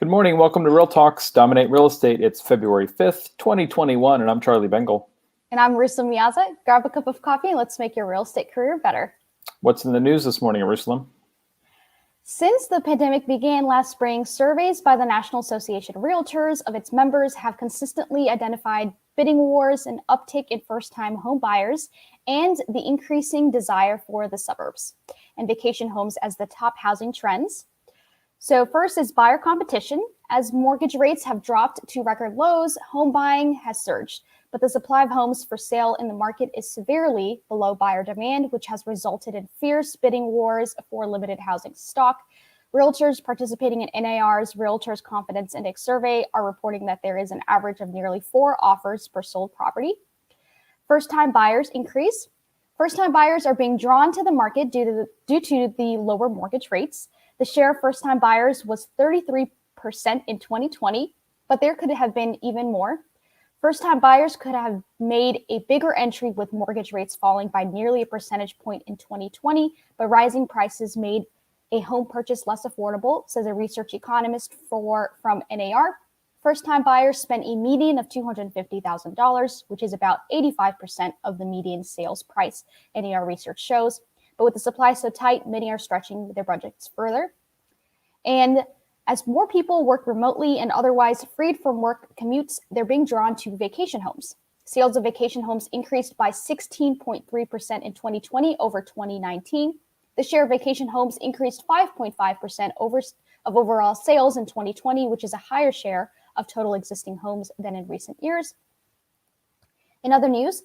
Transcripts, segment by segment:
Good morning. Welcome to Real Talks Dominate Real Estate. It's February 5th, 2021, and I'm Charlie Bengel. And I'm Eyerusalem Meaza. Grab a cup of coffee and let's make your real estate career better. What's in the news this morning, Eyerusalem? Since the pandemic began last spring, surveys by the National Association of Realtors of its members have consistently identified bidding wars, an uptick in first-time home buyers, and the increasing desire for the suburbs and vacation homes as the top housing trends. So first is buyer competition. As mortgage rates have dropped to record lows, home buying has surged, but the supply of homes for sale in the market is severely below buyer demand, which has resulted in fierce bidding wars for limited housing stock. Realtors participating in NAR's Realtors Confidence Index survey are reporting that there is an average of nearly 4 offers per sold property. First-time buyers increase. First-time buyers are being drawn to the market due to the lower mortgage rates. The share of first-time buyers was 33% in 2020, but there could have been even more. First-time buyers could have made a bigger entry with mortgage rates falling by nearly a percentage point in 2020, but rising prices made a home purchase less affordable, says a research economist from NAR. First-time buyers spent a median of $250,000, which is about 85% of the median sales price, NAR research shows. But with the supply so tight, many are stretching their budgets further. And as more people work remotely and otherwise freed from work commutes, they're being drawn to vacation homes. Sales of vacation homes increased by 16.3% in 2020 over 2019. The share of vacation homes increased 5.5% of overall sales in 2020, which is a higher share of total existing homes than in recent years. In other news,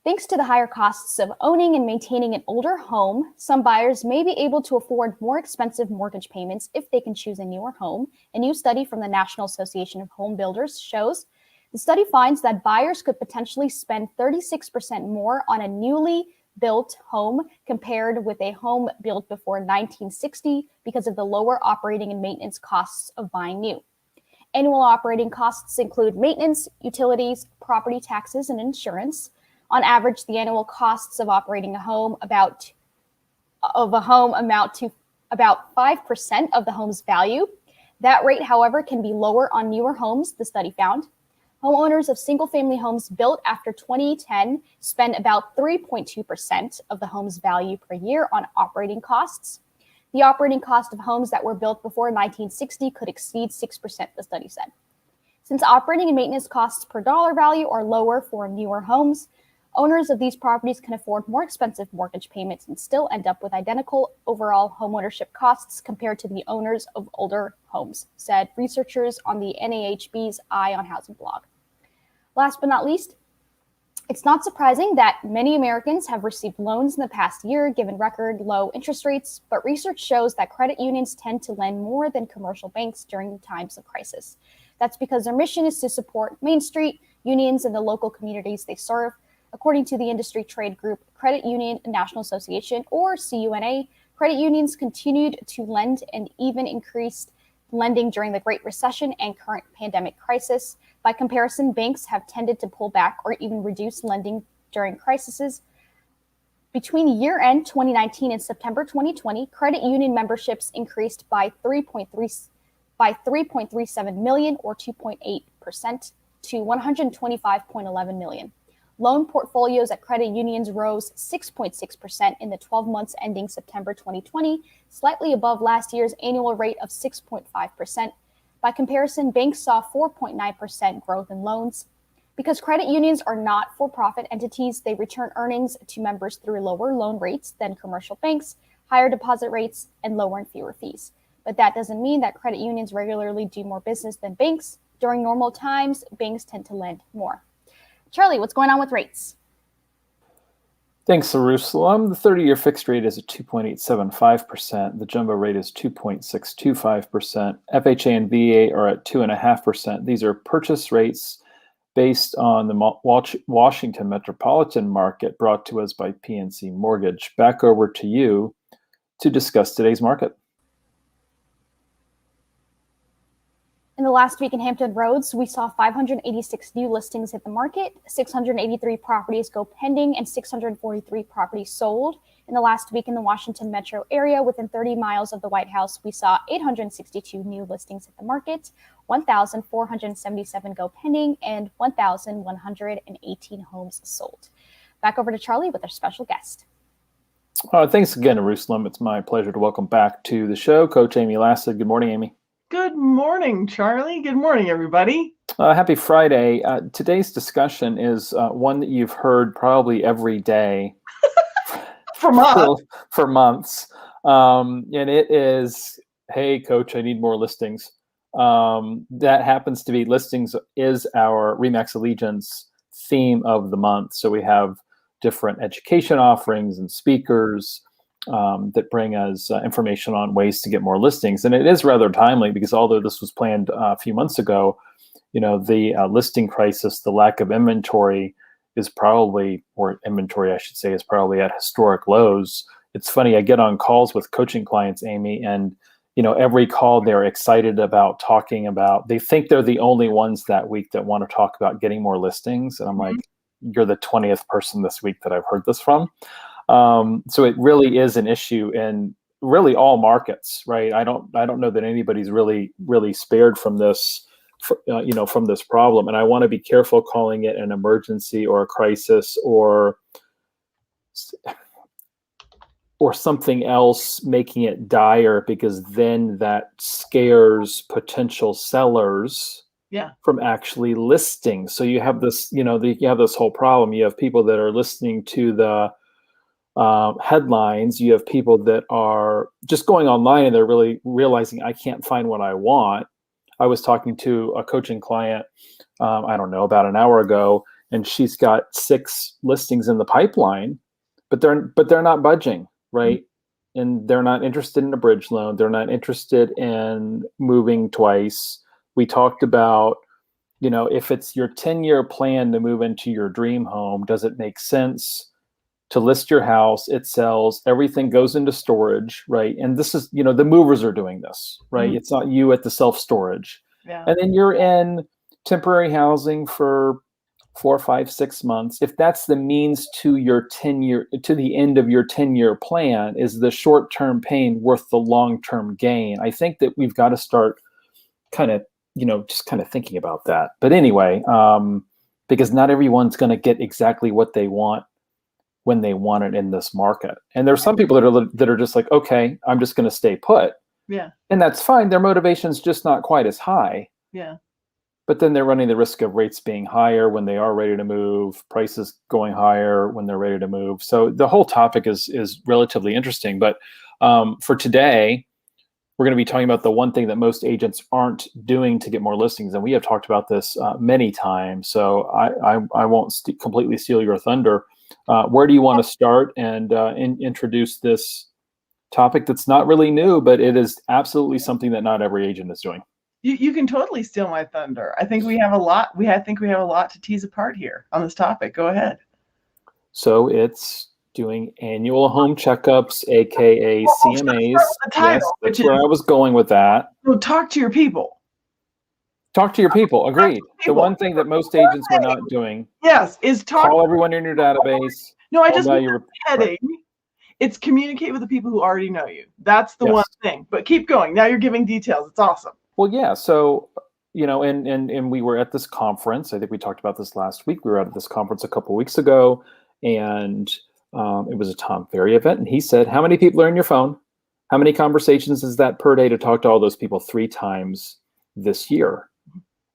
thanks to the higher costs of owning and maintaining an older home, some buyers may be able to afford more expensive mortgage payments if they can choose a newer home. A new study from the National Association of Home Builders shows the study finds that buyers could potentially spend 36% more on a newly built home compared with a home built before 1960 because of the lower operating and maintenance costs of buying new. Annual operating costs include maintenance, utilities, property taxes, and insurance. On average, the annual costs of operating a home amount to about 5% of the home's value. That rate, however, can be lower on newer homes, the study found. Homeowners of single-family homes built after 2010 spend about 3.2% of the home's value per year on operating costs. The operating cost of homes that were built before 1960 could exceed 6%, the study said. Since operating and maintenance costs per dollar value are lower for newer homes, owners of these properties can afford more expensive mortgage payments and still end up with identical overall homeownership costs compared to the owners of older homes, said researchers on the NAHB's Eye on Housing blog. Last but not least, it's not surprising that many Americans have received loans in the past year given record low interest rates, but research shows that credit unions tend to lend more than commercial banks during times of crisis. That's because their mission is to support Main Street, unions, and the local communities they serve. According to the industry trade group Credit Union National Association, or CUNA, credit unions continued to lend and even increased lending during the Great Recession and current pandemic crisis. By comparison, banks have tended to pull back or even reduce lending during crises. Between year-end 2019 and September 2020, credit union memberships increased by 3.37 million, or 2.8%, to 125.11 million. Loan portfolios at credit unions rose 6.6% in the 12 months ending September 2020, slightly above last year's annual rate of 6.5%. By comparison, banks saw 4.9% growth in loans. Because credit unions are not for-profit entities, they return earnings to members through lower loan rates than commercial banks, higher deposit rates, and lower and fewer fees. But that doesn't mean that credit unions regularly do more business than banks. During normal times, banks tend to lend more. Charlie, what's going on with rates? Thanks, Eyerusalem. The 30-year fixed rate is at 2.875%. The jumbo rate is 2.625%. FHA and VA are at 2.5%. These are purchase rates based on the Washington metropolitan market, brought to us by PNC Mortgage. Back over to you to discuss today's market. In the last week in Hampton Roads, we saw 586 new listings hit the market, 683 properties go pending, and 643 properties sold. In the last week in the Washington metro area, within 30 miles of the White House, we saw 862 new listings hit the market, 1,477 go pending, and 1,118 homes sold. Back over to Charlie with our special guest. Thanks again, Eyerusalem. It's my pleasure to welcome back to the show Coach Amy Lassig. Good morning, Amy. Good morning, Charlie. Good morning, everybody. Happy Friday. Today's discussion is one that you've heard probably every day for months. And it is, hey, Coach, I need more listings. That happens to be listings is our RE/MAX Allegiance theme of the month. So we have different education offerings and speakers that bring us information on ways to get more listings. And it is rather timely because although this was planned a few months ago, the listing crisis, the lack of inventory is probably, or inventory, I should say, is probably at historic lows. It's funny, I get on calls with coaching clients, Amy, and every call they're excited about talking about, they think they're the only ones that week that want to talk about getting more listings. And I'm like, you're the 20th person this week that I've heard this from. So it really is an issue in really all markets, right? I don't know that anybody's really spared from this, from this problem. And I want to be careful calling it an emergency or a crisis or something else, making it dire, because then that scares potential sellers from actually listing. So you have this, you have this whole problem. You have people that are listening to the headlines. You have people that are just going online and they're really realizing, I can't find what I want. I was talking to a coaching client, I don't know, about an hour ago, and she's got 6 listings in the pipeline, but they're not budging, right? Mm-hmm. And they're not interested in a bridge loan. They're not interested in moving twice. We talked about, if it's your 10-year plan to move into your dream home, does it make sense to list your house? It sells, everything goes into storage, right? And this is, the movers are doing this, right? Mm-hmm. It's not you at the self-storage. Yeah. And then you're in temporary housing for 4, 5, 6 months. If that's the means to your 10-year, to the end of your 10-year plan, is the short-term pain worth the long-term gain? I think that we've got to start kind of, just kind of thinking about that. But anyway, because not everyone's going to get exactly what they want when they want it in this market. And there's some people that are just like, okay, I'm just going to stay put. Yeah. And that's fine. Their motivation's just not quite as high. Yeah. But then they're running the risk of rates being higher when they are ready to move, prices going higher when they're ready to move. So the whole topic is relatively interesting. But for today, we're going to be talking about the one thing that most agents aren't doing to get more listings. And we have talked about this many times. So I won't completely steal your thunder. Where do you want to start and introduce this topic that's not really new, but it is absolutely something that not every agent is doing? You can totally steal my thunder. I think we have a lot. I think we have a lot to tease apart here on this topic. Go ahead. So it's doing annual home checkups, aka CMAs. Yes, that's where I was going with that. So talk to your people. Talk to your people. Agreed. The one thing that most agents are not doing. Yes, is call everyone in your database. No, I just heading. Right. It's communicate with the people who already know you. That's the one thing. But keep going. Now you're giving details. It's awesome. Well, yeah. So, and we were at this conference. I think we talked about this last week. We were at this conference a couple of weeks ago, and it was a Tom Ferry event. And he said, how many people are in your phone? How many conversations is that per day to talk to all those people 3 times this year?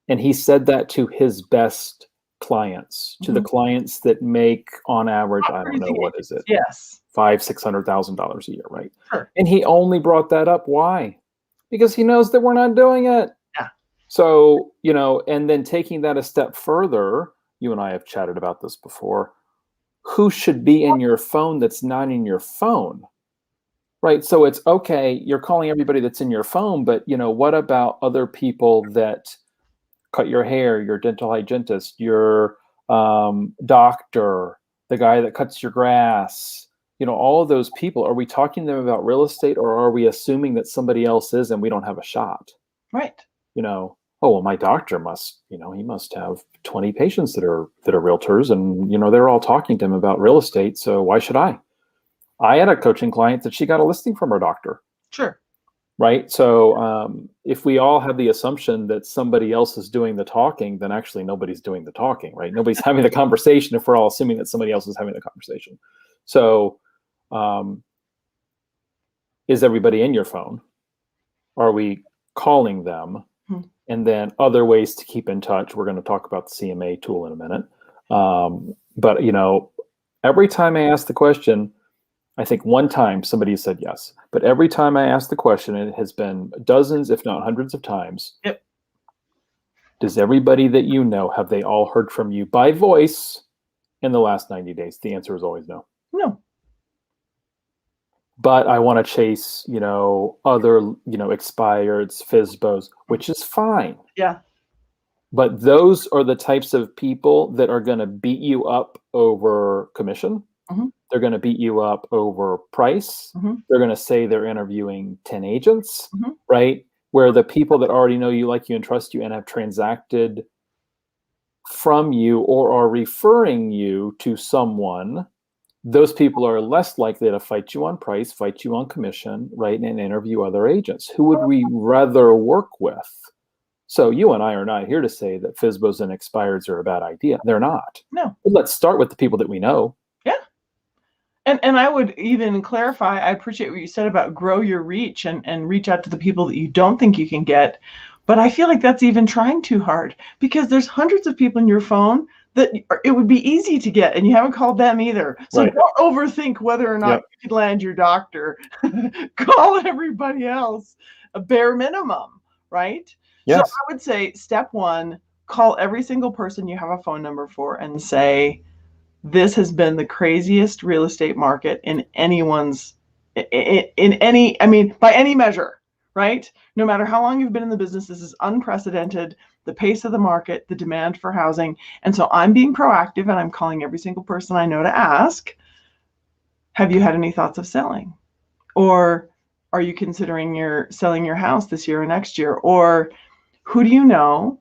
And he said that to his best clients, to the clients that make on average, I don't know, what is it? Yes. $500,000-$600,000 a year, right? Sure. And he only brought that up. Why? Because he knows that we're not doing it. Yeah. So, and then taking that a step further, you and I have chatted about this before. Who should be in your phone that's not in your phone? Right. So it's okay, you're calling everybody that's in your phone, but what about other people that cut your hair, your dental hygienist, your doctor, the guy that cuts your grass, all of those people? Are we talking to them about real estate, or are we assuming that somebody else is and we don't have a shot? Right. Oh, well, my doctor must, he must have 20 patients that are realtors, and they're all talking to him about real estate. So why should I? I had a coaching client that she got a listing from her doctor. Sure. Right. So if we all have the assumption that somebody else is doing the talking, then actually nobody's doing the talking, right? Nobody's having the conversation if we're all assuming that somebody else is having the conversation. So is everybody in your phone? Are we calling them? And then other ways to keep in touch. We're going to talk about the CMA tool in a minute. But, you know, every time I ask the question, I think one time somebody said yes. But every time I ask the question, it has been dozens, if not hundreds of times. Yep. Does everybody that you know, have they all heard from you by voice in the last 90 days? The answer is always no. No. But I want to chase, you know, other, you know, expireds, FSBOs, which is fine. Yeah. But those are the types of people that are going to beat you up over commission. Mm-hmm. They're going to beat you up over price. Mm-hmm. They're going to say they're interviewing 10 agents, Mm-hmm. right? Where the people that already know you, like you, and trust you and have transacted from you or are referring you to someone, those people are less likely to fight you on price, fight you on commission, right? And interview other agents. Who would we rather work with? So you and I are not here to say that FSBOs and expireds are a bad idea. They're not. No. But let's start with the people that we know. Yeah. And I would even clarify, I appreciate what you said about grow your reach and reach out to the people that you don't think you can get. But I feel like that's even trying too hard, because there's hundreds of people in your phone that it would be easy to get, and you haven't called them either. So Right. Don't overthink whether or not you could land your doctor. Call everybody else a bare minimum, right? Yes. So I would say step one, call every single person you have a phone number for and say, this has been the craziest real estate market in anyone's, by any measure, right? No matter how long you've been in the business, this is unprecedented. The pace of the market, the demand for housing. And so I'm being proactive and I'm calling every single person I know to ask, have you had any thoughts of selling? Or are you considering selling your house this year or next year? Or who do you know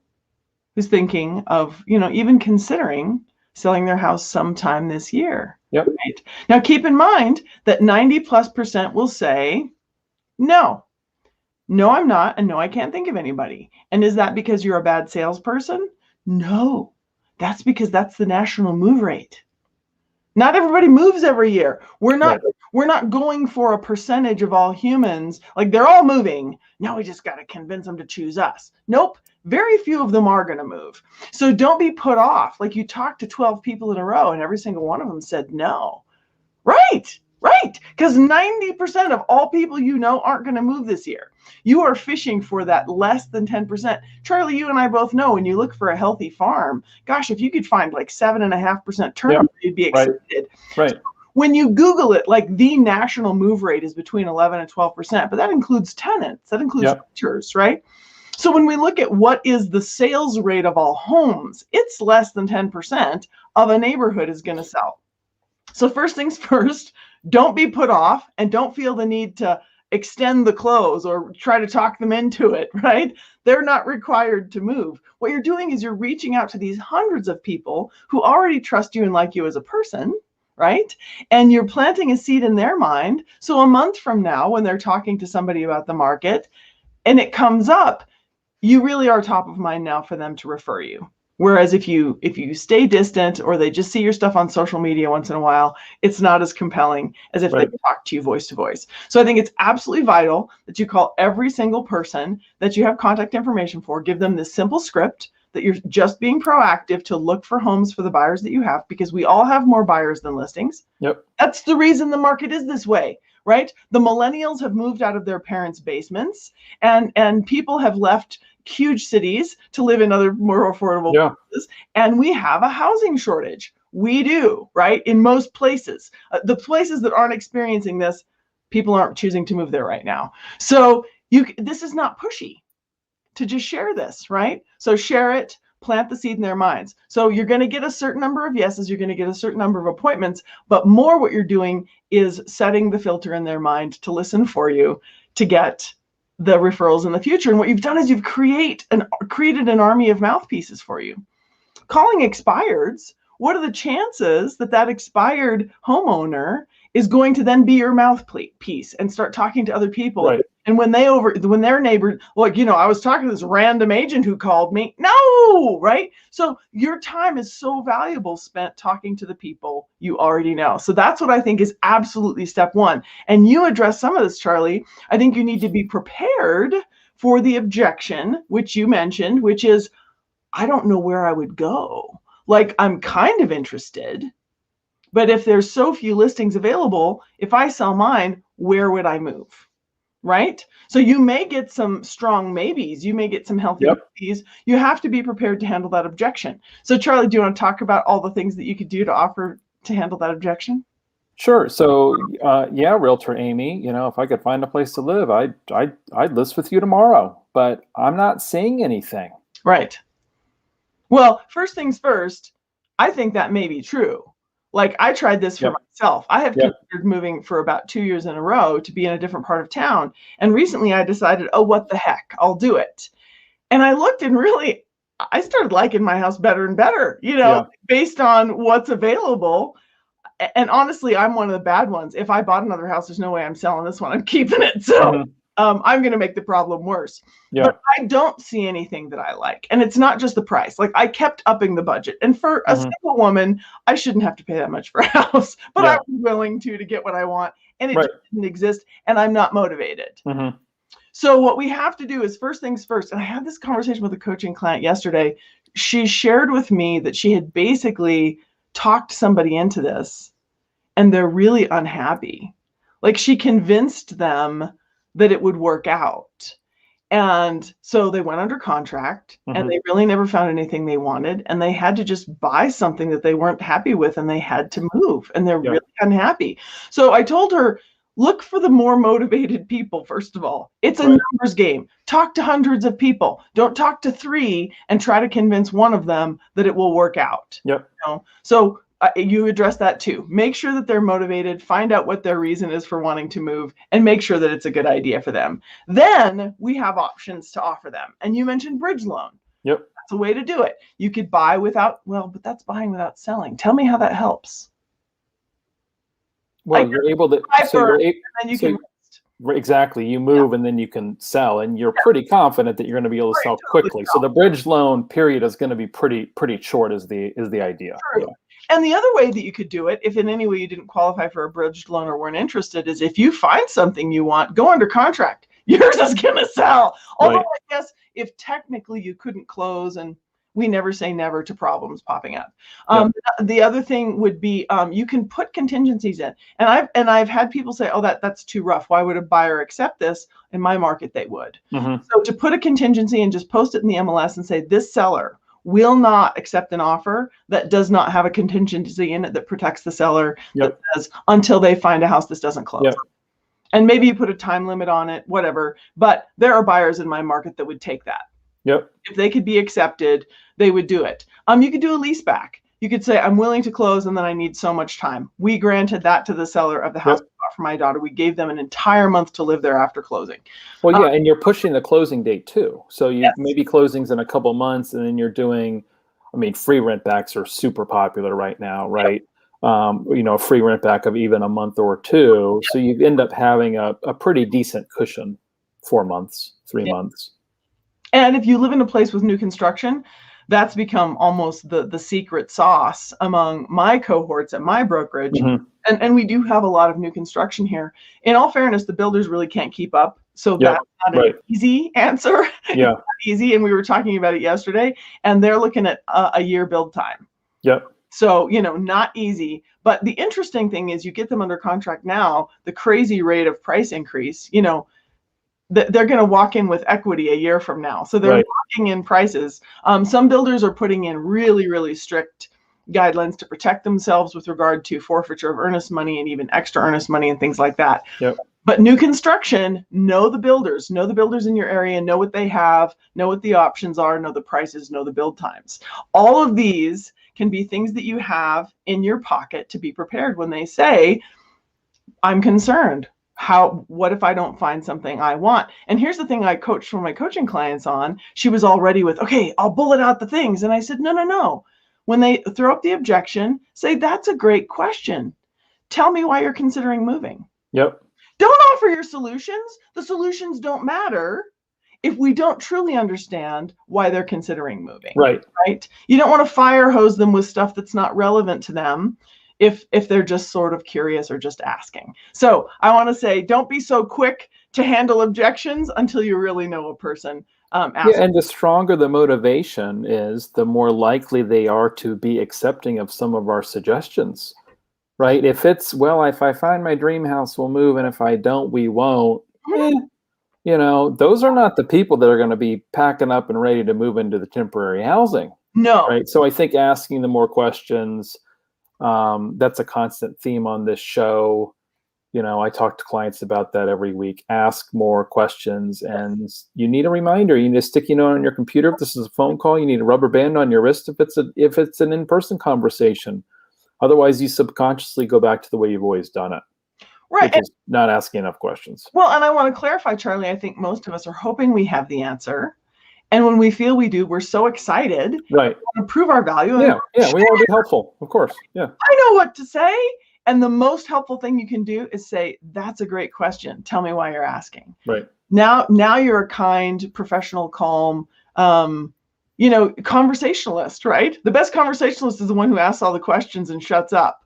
who's thinking of, even considering selling their house sometime this year? Yep. Right? Now, keep in mind that 90+% will say, no, I'm not. And no, I can't think of anybody. And is that because you're a bad salesperson? No, that's because that's the national move rate. Not everybody moves every year. We're not going for a percentage of all humans. Like they're all moving. Now we just got to convince them to choose us. Nope. Very few of them are going to move. So don't be put off. Like you talked to 12 people in a row and every single one of them said no. Right. Because 90% of all people you know aren't going to move this year. You are fishing for that less than 10%. Charlie, you and I both know when you look for a healthy farm, gosh, if you could find like 7.5% turnover, you'd be excited. Right. So when you Google it, like the national move rate is between 11 and 12%, but that includes tenants, that includes renters, right? So when we look at what is the sales rate of all homes, it's less than 10% of a neighborhood is going to sell. So first things first, don't be put off and don't feel the need to extend the close or try to talk them into it, right? They're not required to move. What you're doing is you're reaching out to these hundreds of people who already trust you and like you as a person, right? And you're planting a seed in their mind. So a month from now, when they're talking to somebody about the market and it comes up, you really are top of mind now for them to refer you. Whereas if you stay distant or they just see your stuff on social media once in a while, it's not as compelling as if they talk to you voice to voice. So I think it's absolutely vital that you call every single person that you have contact information for, give them this simple script that you're just being proactive to look for homes for the buyers that you have, because we all have more buyers than listings. Yep. That's the reason the market is this way, right? The millennials have moved out of their parents' basements and people have left huge cities to live in other more affordable places. And we have a housing shortage. We do, right? In most places. The places that aren't experiencing this, people aren't choosing to move there right now. So this is not pushy to just share this, right? So share it, plant the seed in their minds. So you're going to get a certain number of yeses, you're going to get a certain number of appointments, but more what you're doing is setting the filter in their mind to listen for you to get the referrals in the future. And what you've done is you've created an army of mouthpieces for you. Calling expireds, what are the chances that expired homeowner is going to then be your mouthpiece and start talking to other people. Right. And when their neighbor, like, I was talking to this random agent who called me. No, right? So your time is so valuable spent talking to the people you already know. So that's what I think is absolutely step one. And you address some of this, Charlie. I think you need to be prepared for the objection, which you mentioned, which is, I don't know where I would go. Like, I'm kind of interested, but if there's so few listings available, if I sell mine, where would I move? Right? So you may get some strong maybes. You may get some healthy maybes. You have to be prepared to handle that objection. So Charlie, do you want to talk about all the things that you could do to offer to handle that objection? Sure. So, yeah, Realtor Amy, if I could find a place to live, I'd list with you tomorrow, but I'm not seeing anything. Right. Well, first things first, I think that may be true. Like, I tried this for myself. I have considered moving for about 2 years in a row to be in a different part of town. And recently I decided, oh, what the heck, I'll do it. And I looked and really, I started liking my house better and better, based on what's available. And honestly, I'm one of the bad ones. If I bought another house, there's no way I'm selling this one. I'm keeping it. So I'm going to make the problem worse. Yeah. But I don't see anything that I like. And it's not just the price. Like, I kept upping the budget. And for a single woman, I shouldn't have to pay that much for a house. But I was willing to get what I want. And it just didn't exist. And I'm not motivated. So what we have to do is, first things first. And I had this conversation with a coaching client yesterday. She shared with me that she had basically talked somebody into this. And they're really unhappy. Like, she convinced them that it would work out. And so they went under contract and they really never found anything they wanted. And they had to just buy something that they weren't happy with, and they had to move, and they're really unhappy. So I told her, look for the more motivated people, first of all. It's a numbers game. Talk to hundreds of people. Don't talk to 3 and try to convince one of them that it will work out. So you address that too. Make sure that they're motivated, find out what their reason is for wanting to move, and make sure that it's a good idea for them. Then we have options to offer them. And you mentioned bridge loan. That's a way to do it. You could buy without, but that's buying without selling. Tell me how that helps. Well, you're able to, exactly. You move and then you can sell, and you're pretty confident that you're going to be able to sell quickly. So the bridge loan period is going to be pretty short is the idea. And the other way that you could do it, if in any way you didn't qualify for a bridge loan or weren't interested, is if you find something you want, go under contract. Yours is going to sell. Although I guess if technically you couldn't close, and we never say never to problems popping up. The other thing would be you can put contingencies in. And I've had people say, oh, that's too rough. Why would a buyer accept this? In my market, they would. So to put a contingency and just post it in the MLS and say, this seller will not accept an offer that does not have a contingency in it that protects the seller, that says until they find a house this doesn't close. And maybe you put a time limit on it, whatever. But there are buyers in my market that would take that. If they could be accepted, they would do it. You could do a lease back. You could say, I'm willing to close, and then I need so much time. We granted that to the seller of the house for my daughter. We gave them an entire month to live there after closing. Well, and you're pushing the closing date too. So you maybe closings in a couple months, and then you're doing, free rent backs are super popular right now, right? A free rent back of even a month or 2. So you end up having a pretty decent cushion, 4 months, 3 months. And if you live in a place with new construction, that's become almost the secret sauce among my cohorts at my brokerage. And we do have a lot of new construction here. In all fairness, the builders really can't keep up. So that's not an easy answer. It's not easy. And we were talking about it yesterday, and they're looking at a year build time. So, not easy. But the interesting thing is, you get them under contract now, the crazy rate of price increase, they're going to walk in with equity a year from now. So they're locking in prices. Some builders are putting in really, really strict guidelines to protect themselves with regard to forfeiture of earnest money and even extra earnest money and things like that. But new construction, know the builders in your area, know what they have, know what the options are, know the prices, know the build times. All of these can be things that you have in your pocket to be prepared when they say, I'm concerned. What if I don't find something I want? And here's the thing I coached one of my coaching clients on. She was all ready with, okay, I'll bullet out the things. And I said, no. When they throw up the objection, say, that's a great question. tell me why you're considering moving. Yep. Don't offer your solutions. The solutions don't matter if we don't truly understand why they're considering moving. Right. Right? You don't want to fire hose them with stuff that's not relevant to them if they're just sort of curious or just asking. So I want to say, don't be so quick to handle objections until you really know a person. Yeah, and the stronger the motivation is, the more likely they are to be accepting of some of our suggestions, right? If it's, well, if I find my dream house, we'll move, and if I don't, we won't. You know, those are not the people that are going to be packing up and ready to move into the temporary housing. No. Right. So I think asking the more questions, that's a constant theme on this show. You know, I talk to clients about that every week. Ask more questions, and you need a reminder. You need a sticky note on your computer if this is a phone call. You need a rubber band on your wrist if it's an in-person conversation. Otherwise, you subconsciously go back to the way you've always done it. Right. Which is not asking enough questions. Well, and I want to clarify, Charlie, I think most of us are hoping we have the answer. And when we feel we do, we're so excited. Right. We want to prove our value. Yeah, we want to be helpful, of course. Yeah. I know what to say. And the most helpful thing you can do is say, that's a great question. Tell me why you're asking. Right. Now you're a kind, professional, calm, conversationalist, right? The best conversationalist is the one who asks all the questions and shuts up.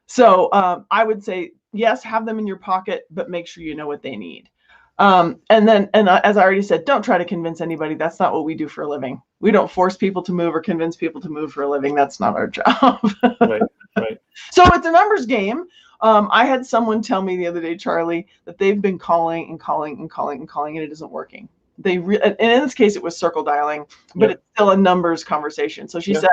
So I would say, yes, have them in your pocket, but make sure you know what they need. And as I already said, don't try to convince anybody. That's not what we do for a living. We don't force people to move or convince people to move for a living. That's not our job. Right. So it's a numbers game. I had someone tell me the other day, Charlie, that they've been calling and calling and calling and calling, and it isn't working. And in this case, it was circle dialing, but it's still a numbers conversation. So she said,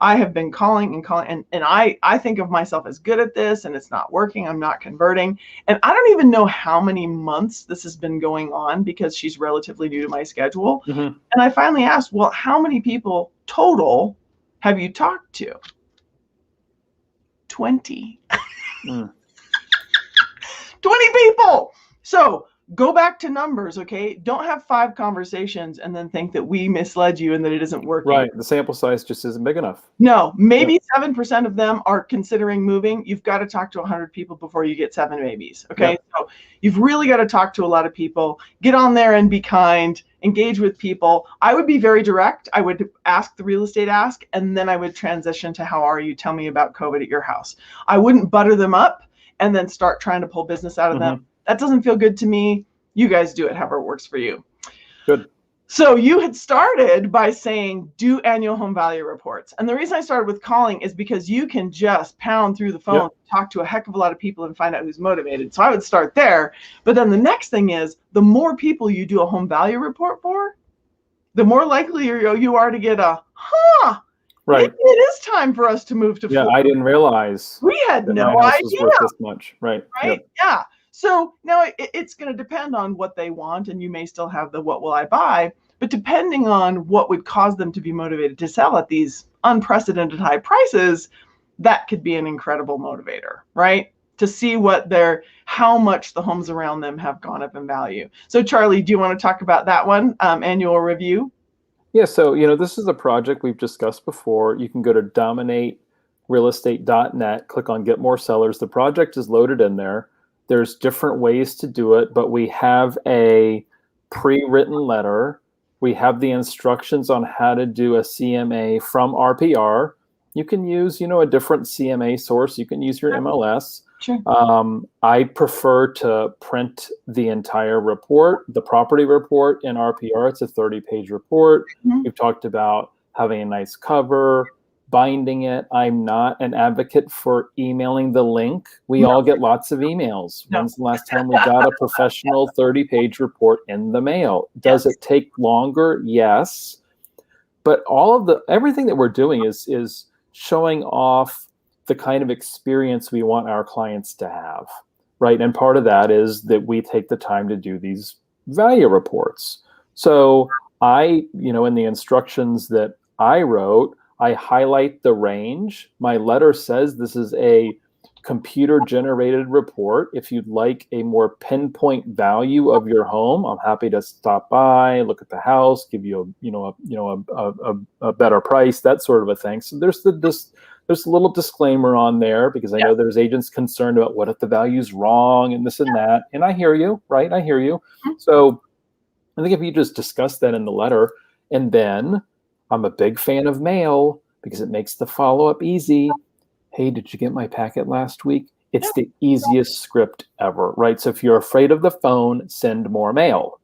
I have been calling and calling, and I think of myself as good at this, and it's not working. I'm not converting. And I don't even know how many months this has been going on because she's relatively new to my schedule. Mm-hmm. And I finally asked, well, how many people total have you talked to? 20. 20 people. So go back to numbers, okay? Don't have 5 conversations and then think that we misled you and that it isn't working. Right. The sample size just isn't big enough. No, maybe 7% of them are considering moving. You've got to talk to 100 people before you get 7 babies, okay? Yep. So you've really got to talk to a lot of people. Get on there and be kind. Engage with people. I would be very direct. I would ask the real estate ask, and then I would transition to how are you? Tell me about COVID at your house. I wouldn't butter them up and then start trying to pull business out of them. That doesn't feel good to me. You guys do it however it works for you. Good. So you had started by saying, do annual home value reports. And the reason I started with calling is because you can just pound through the phone, talk to a heck of a lot of people and find out who's motivated. So I would start there. But then the next thing is, the more people you do a home value report for, the more likely you are to get a, right. Maybe it is time for us to move to Yeah, Florida. I didn't realize. We had that no my house was idea. worth this much. Right. Right? Yep. Yeah. So now it's going to depend on what they want, and you may still have the what will I buy, but depending on what would cause them to be motivated to sell at these unprecedented high prices, that could be an incredible motivator, right? To see how much the homes around them have gone up in value. So Charlie, do you want to talk about that one, annual review? Yeah, so this is a project we've discussed before. You can go to dominaterealestate.net, click on Get More Sellers. The project is loaded in there. There's different ways to do it, but we have a pre-written letter. We have the instructions on how to do a CMA from RPR. You can use, a different CMA source. You can use your MLS. Sure. I prefer to print the entire report, the property report in RPR. It's a 30-page report. We've talked about having a nice cover, binding it. I'm not an advocate for emailing the link. We all get lots of emails. When's the last time we got a professional 30-page report in the mail? Does it take longer? Yes. But everything that we're doing is showing off the kind of experience we want our clients to have, right? And part of that is that we take the time to do these value reports. So in the instructions that I wrote, I highlight the range. My letter says this is a computer-generated report. If you'd like a more pinpoint value of your home, I'm happy to stop by, look at the house, give you a better price, that sort of a thing. So there's there's a little disclaimer on there because I know there's agents concerned about what if the value's wrong and this and that. And I hear you, right? I hear you. So I think if you just discuss that in the letter, and then I'm a big fan of mail because it makes the follow-up easy. Hey, did you get my packet last week? It's the easiest script ever, right? So if you're afraid of the phone, send more mail.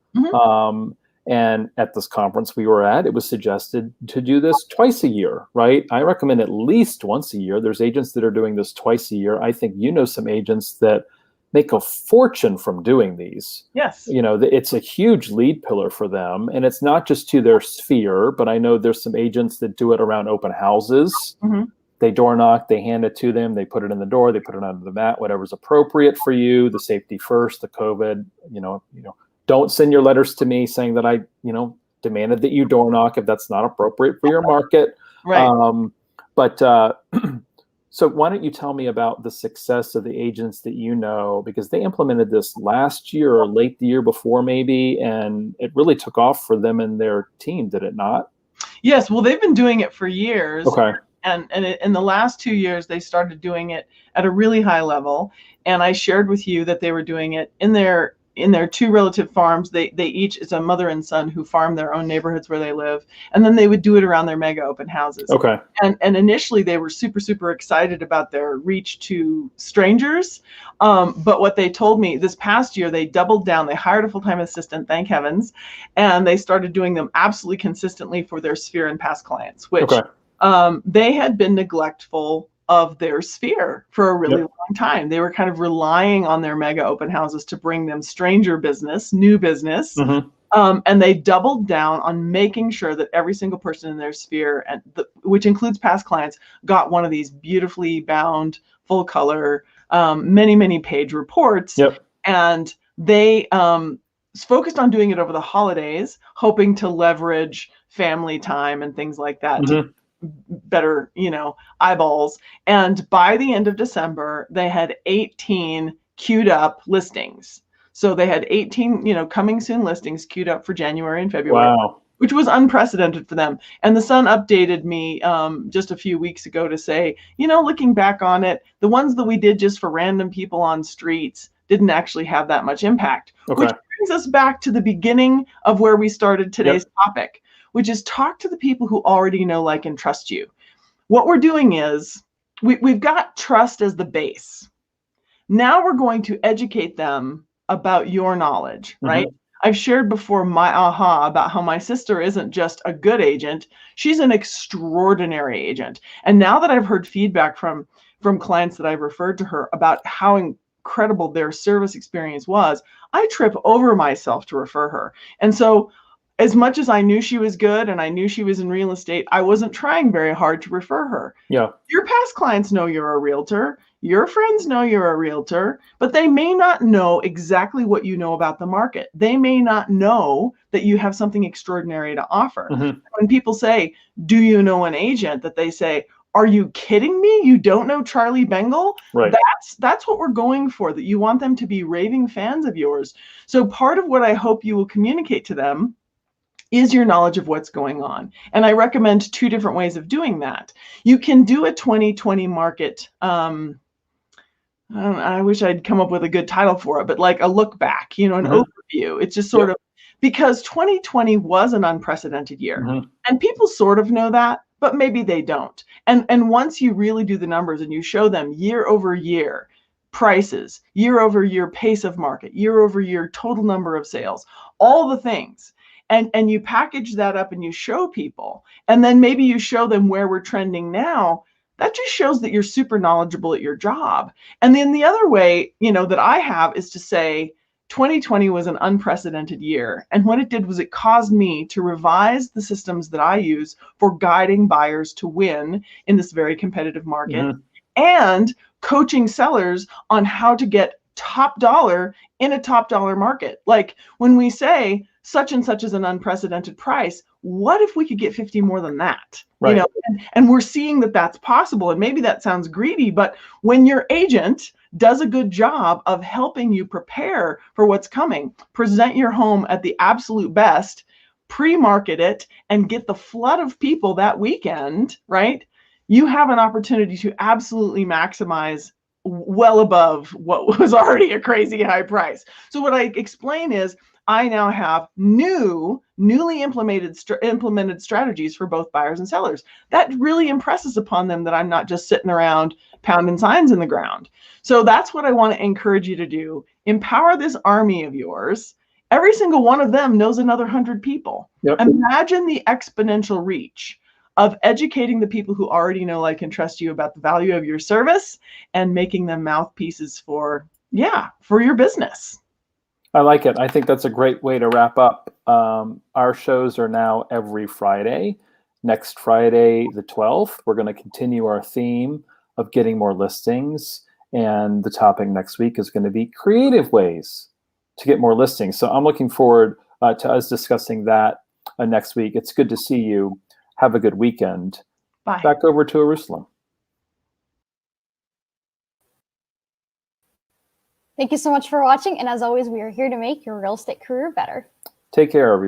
And at this conference we were at, it was suggested to do this twice a year, right? I recommend at least once a year. There's agents that are doing this twice a year. I think you know some agents that make a fortune from doing these. Yes. You know, it's a huge lead pillar for them. And it's not just to their sphere, but I know there's some agents that do it around open houses. They door knock, they hand it to them, they put it in the door, they put it under the mat, whatever's appropriate for you, the safety first, the COVID, don't send your letters to me saying that I, demanded that you door knock if that's not appropriate for your market. Right. So why don't you tell me about the success of the agents that you know, because they implemented this last year or late the year before maybe, and it really took off for them and their team, did it not? Yes. Well, they've been doing it for years. Okay. And in the last 2 years, they started doing it at a really high level. And I shared with you that they were doing it in their two relative farms. They each, it's a mother and son who farm their own neighborhoods where they live. And then they would do it around their mega open houses. Okay. And initially they were super, super excited about their reach to strangers. But what they told me this past year, they doubled down. They hired a full-time assistant, thank heavens. And they started doing them absolutely consistently for their sphere and past clients, which they had been neglectful of their sphere for a really long time. They were kind of relying on their mega open houses to bring them stranger business, new business. And they doubled down on making sure that every single person in their sphere, and which includes past clients, got one of these beautifully bound, full color, many, many page reports. And they focused on doing it over the holidays, hoping to leverage family time and things like that to better, eyeballs. And by the end of December, they had 18 queued up listings. So they had 18, coming soon listings queued up for January and February, which was unprecedented for them. And the Sun updated me just a few weeks ago to say, looking back on it, the ones that we did just for random people on streets didn't actually have that much impact, which brings us back to the beginning of where we started today's topic, which is talk to the people who already know, like, and trust you. What we're doing is we've got trust as the base. Now we're going to educate them about your knowledge, right? I've shared before my aha about how my sister isn't just a good agent, she's an extraordinary agent. And now that I've heard feedback from clients that I've referred to her about how incredible their service experience was, I trip over myself to refer her. And so as much as I knew she was good and I knew she was in real estate, I wasn't trying very hard to refer her. Your past clients know you're a realtor. Your friends know you're a realtor, but they may not know exactly what you know about the market. They may not know that you have something extraordinary to offer. When people say, do you know an agent? That they say, are you kidding me? You don't know Charlie Bengel? Right. That's what we're going for, that you want them to be raving fans of yours. So part of what I hope you will communicate to them is your knowledge of what's going on. And I recommend two different ways of doing that. You can do a 2020 market. I wish I'd come up with a good title for it, but like a look back, an overview. It's just sort of, because 2020 was an unprecedented year. And people sort of know that, but maybe they don't. And once you really do the numbers and you show them year over year prices, year over year pace of market, year over year total number of sales, all the things, and you package that up and you show people, and then maybe you show them where we're trending now, that just shows that you're super knowledgeable at your job. And then the other way, that I have is to say, 2020 was an unprecedented year. And what it did was it caused me to revise the systems that I use for guiding buyers to win in this very competitive market, and coaching sellers on how to get top dollar in a top dollar market. Like when we say such and such is an unprecedented price, what if we could get 50 more than that? Right. And we're seeing that that's possible. And maybe that sounds greedy, but when your agent does a good job of helping you prepare for what's coming, present your home at the absolute best, pre-market it, and get the flood of people that weekend, right? you have an opportunity to absolutely maximize well above what was already a crazy high price. So what I explain is I now have newly implemented strategies for both buyers and sellers. That really impresses upon them that I'm not just sitting around pounding signs in the ground. So that's what I want to encourage you to do. Empower this army of yours. Every single one of them knows another 100 people. Yep. Imagine the exponential reach of educating the people who already know, like, and trust you about the value of your service and making them mouthpieces for your business. I like it. I think that's a great way to wrap up. Our shows are now every Friday. Next Friday, the 12th, we're going to continue our theme of getting more listings. And the topic next week is going to be creative ways to get more listings. So I'm looking forward to us discussing that next week. It's good to see you. Have a good weekend. Bye. Back over to Eyerusalem. Thank you so much for watching. And as always, we are here to make your real estate career better. Take care, everyone.